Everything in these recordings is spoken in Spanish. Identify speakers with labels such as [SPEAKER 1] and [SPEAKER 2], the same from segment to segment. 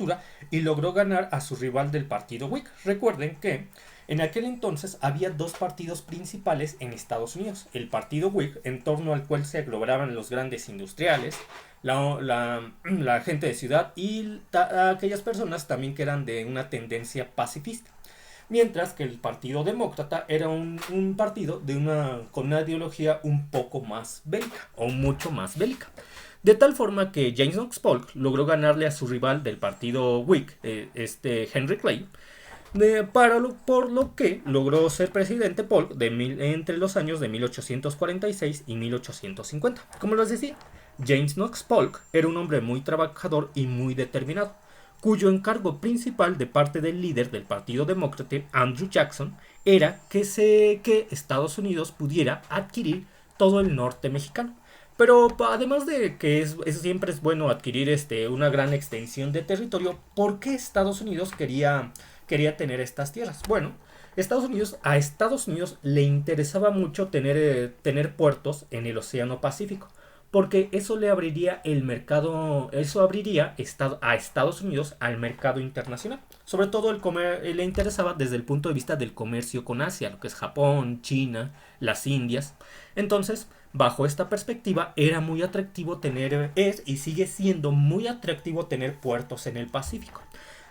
[SPEAKER 1] estructura y logró ganar a su rival del partido Whig. Recuerden que en aquel entonces había dos partidos principales en Estados Unidos, el partido Whig, en torno al cual se aglobraban los grandes industriales, la gente de ciudad y aquellas personas también que eran de una tendencia pacifista. Mientras que el Partido Demócrata era un partido con una ideología un poco más bélica, o mucho más bélica. De tal forma que James Knox Polk logró ganarle a su rival del partido Whig, Henry Clay, por lo que logró ser presidente Polk entre los años de 1846 y 1850. Como les decía, James Knox Polk era un hombre muy trabajador y muy determinado, cuyo encargo principal de parte del líder del Partido Demócrata, Andrew Jackson, era que Estados Unidos pudiera adquirir todo el norte mexicano. Pero además de que siempre es bueno adquirir una gran extensión de territorio, ¿por qué Estados Unidos quería tener estas tierras? Bueno, a Estados Unidos le interesaba mucho tener puertos en el Océano Pacífico, porque eso le abriría el mercado, eso abriría a Estados Unidos al mercado internacional. Sobre todo le interesaba desde el punto de vista del comercio con Asia, lo que es Japón, China, las Indias. Entonces, bajo esta perspectiva, era muy atractivo y sigue siendo muy atractivo tener puertos en el Pacífico.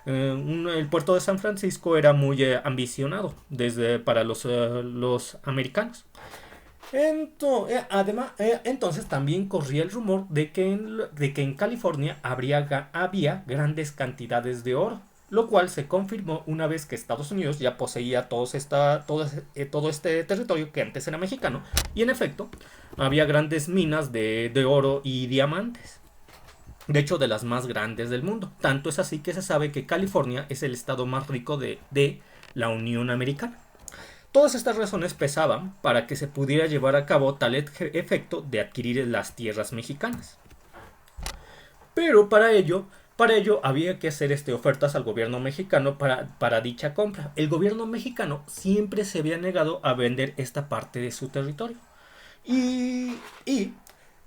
[SPEAKER 1] El puerto de San Francisco era muy ambicionado para los americanos. Entonces también corría el rumor de que en California había grandes cantidades de oro, lo cual se confirmó una vez que Estados Unidos ya poseía todo este territorio que antes era mexicano, y en efecto había grandes minas de oro y diamantes. De hecho, de las más grandes del mundo. Tanto es así que se sabe que California es el estado más rico de la Unión Americana. Todas estas razones pesaban para que se pudiera llevar a cabo tal efecto de adquirir las tierras mexicanas. Pero para ello había que hacer ofertas al gobierno mexicano para dicha compra. El gobierno mexicano siempre se había negado a vender esta parte de su territorio.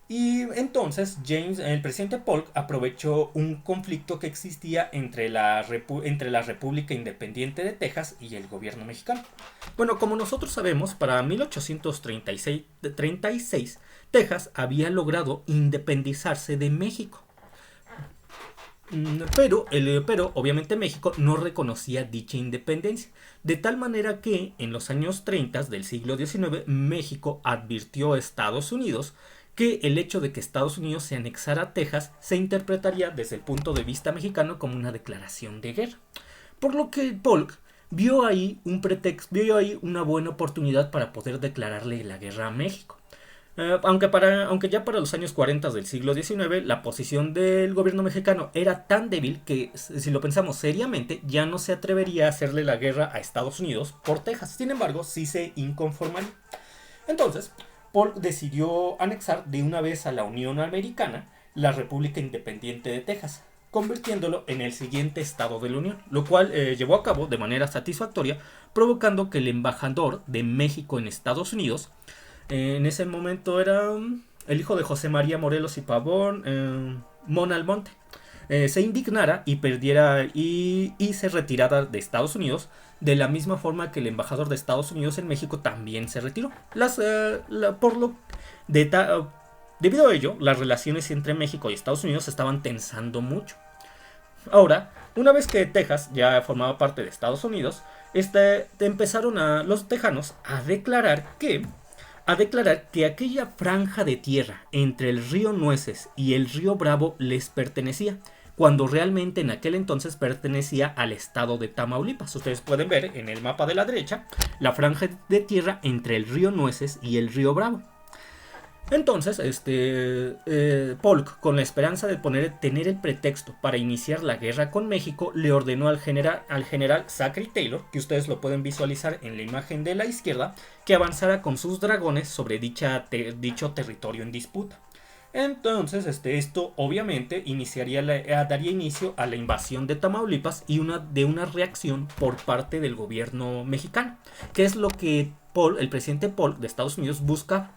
[SPEAKER 1] Y entonces el presidente Polk aprovechó un conflicto que existía entre la República Independiente de Texas y el gobierno mexicano. Bueno, como nosotros sabemos, para 1836 Texas había logrado independizarse de México. Pero obviamente México no reconocía dicha independencia, de tal manera que en los años 30 del siglo XIX México advirtió a Estados Unidos que el hecho de que Estados Unidos se anexara a Texas se interpretaría desde el punto de vista mexicano como una declaración de guerra. Por lo que Polk vio ahí una buena oportunidad para poder declararle la guerra a México. Aunque ya para los años 40 del siglo XIX la posición del gobierno mexicano era tan débil que, si lo pensamos seriamente, ya no se atrevería a hacerle la guerra a Estados Unidos por Texas. Sin embargo, sí se inconformaría. Entonces, Polk decidió anexar de una vez a la Unión Americana la República Independiente de Texas, convirtiéndolo en el siguiente estado de la Unión, lo cual llevó a cabo de manera satisfactoria, provocando que el embajador de México en Estados Unidos, en ese momento era el hijo de José María Morelos y Pavón, Mon Almonte, se indignara y se retirara de Estados Unidos, de la misma forma que el embajador de Estados Unidos en México también se retiró. Debido a ello, las relaciones entre México y Estados Unidos se estaban tensando mucho. Ahora, una vez que Texas ya formaba parte de Estados Unidos, empezaron los tejanos a declarar que aquella franja de tierra entre el río Nueces y el río Bravo les pertenecía, cuando realmente en aquel entonces pertenecía al estado de Tamaulipas. Ustedes pueden ver en el mapa de la derecha la franja de tierra entre el río Nueces y el río Bravo. Entonces, Polk, con la esperanza de tener el pretexto para iniciar la guerra con México, le ordenó al general Zachary Taylor, que ustedes lo pueden visualizar en la imagen de la izquierda, que avanzara con sus dragones sobre dicho territorio en disputa. Entonces, esto obviamente daría inicio a la invasión de Tamaulipas y una reacción por parte del gobierno mexicano, que es lo que el presidente Polk de Estados Unidos buscaba.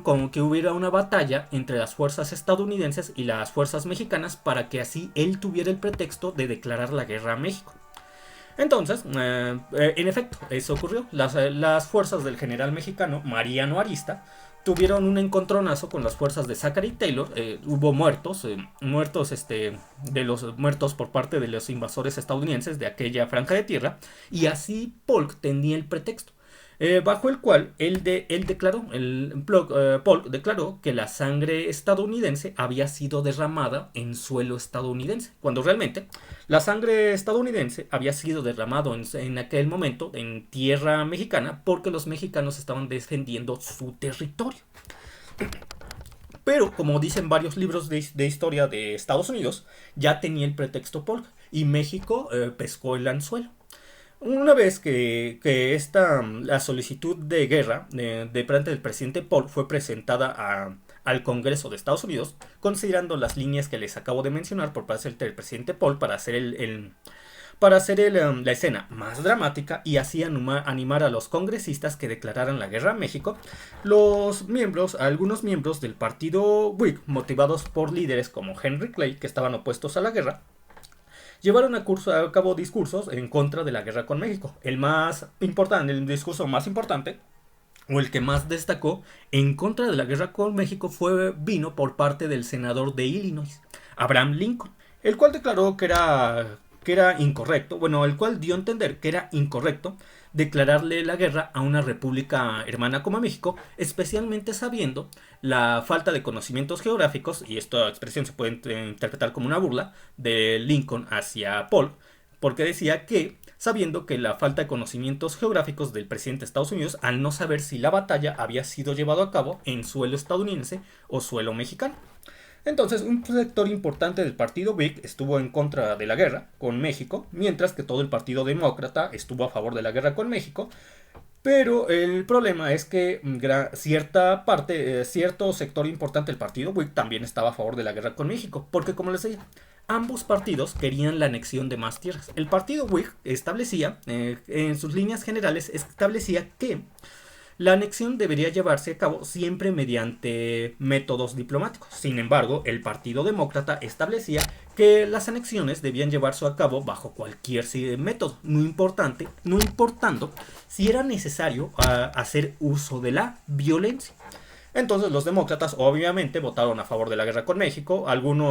[SPEAKER 1] como que hubiera una batalla entre las fuerzas estadounidenses y las fuerzas mexicanas para que así él tuviera el pretexto de declarar la guerra a México. Entonces, en efecto, eso ocurrió. Las fuerzas del general mexicano Mariano Arista tuvieron un encontronazo con las fuerzas de Zachary Taylor. Hubo muertos por parte de los invasores estadounidenses de aquella franja de tierra, y así Polk tenía el pretexto. Bajo el cual Polk declaró que la sangre estadounidense había sido derramada en suelo estadounidense, cuando realmente la sangre estadounidense había sido derramado en aquel momento en tierra mexicana porque los mexicanos estaban defendiendo su territorio. Pero, como dicen varios libros de historia de Estados Unidos, ya tenía el pretexto Polk y México pescó el anzuelo. Una vez que la solicitud de guerra de parte del presidente Polk fue presentada al Congreso de Estados Unidos, considerando las líneas que les acabo de mencionar por parte del presidente Polk para hacer la escena más dramática y así animar a los congresistas que declararan la guerra a México, algunos miembros del partido Whig, motivados por líderes como Henry Clay, que estaban opuestos a la guerra, llevaron a cabo discursos en contra de la guerra con México. El discurso más importante, o el que más destacó en contra de la guerra con México, vino por parte del senador de Illinois, Abraham Lincoln, el cual declaró que era incorrecto, el cual dio a entender que era incorrecto declararle la guerra a una república hermana como México, especialmente sabiendo la falta de conocimientos geográficos, y esta expresión se puede interpretar como una burla de Lincoln hacia Polk, porque decía que, sabiendo que la falta de conocimientos geográficos del presidente de Estados Unidos, al no saber si la batalla había sido llevada a cabo en suelo estadounidense o suelo mexicano. Entonces, un sector importante del partido Whig estuvo en contra de la guerra con México, mientras que todo el partido demócrata estuvo a favor de la guerra con México. Pero el problema es que cierto sector importante del partido Whig también estaba a favor de la guerra con México, porque como les decía, ambos partidos querían la anexión de más tierras. El partido Whig establecía, en sus líneas generales, que la anexión debería llevarse a cabo siempre mediante métodos diplomáticos. Sin embargo, el Partido Demócrata establecía que las anexiones debían llevarse a cabo bajo cualquier método, no importando si era necesario hacer uso de la violencia. Entonces los demócratas obviamente votaron a favor de la guerra con México. Algunos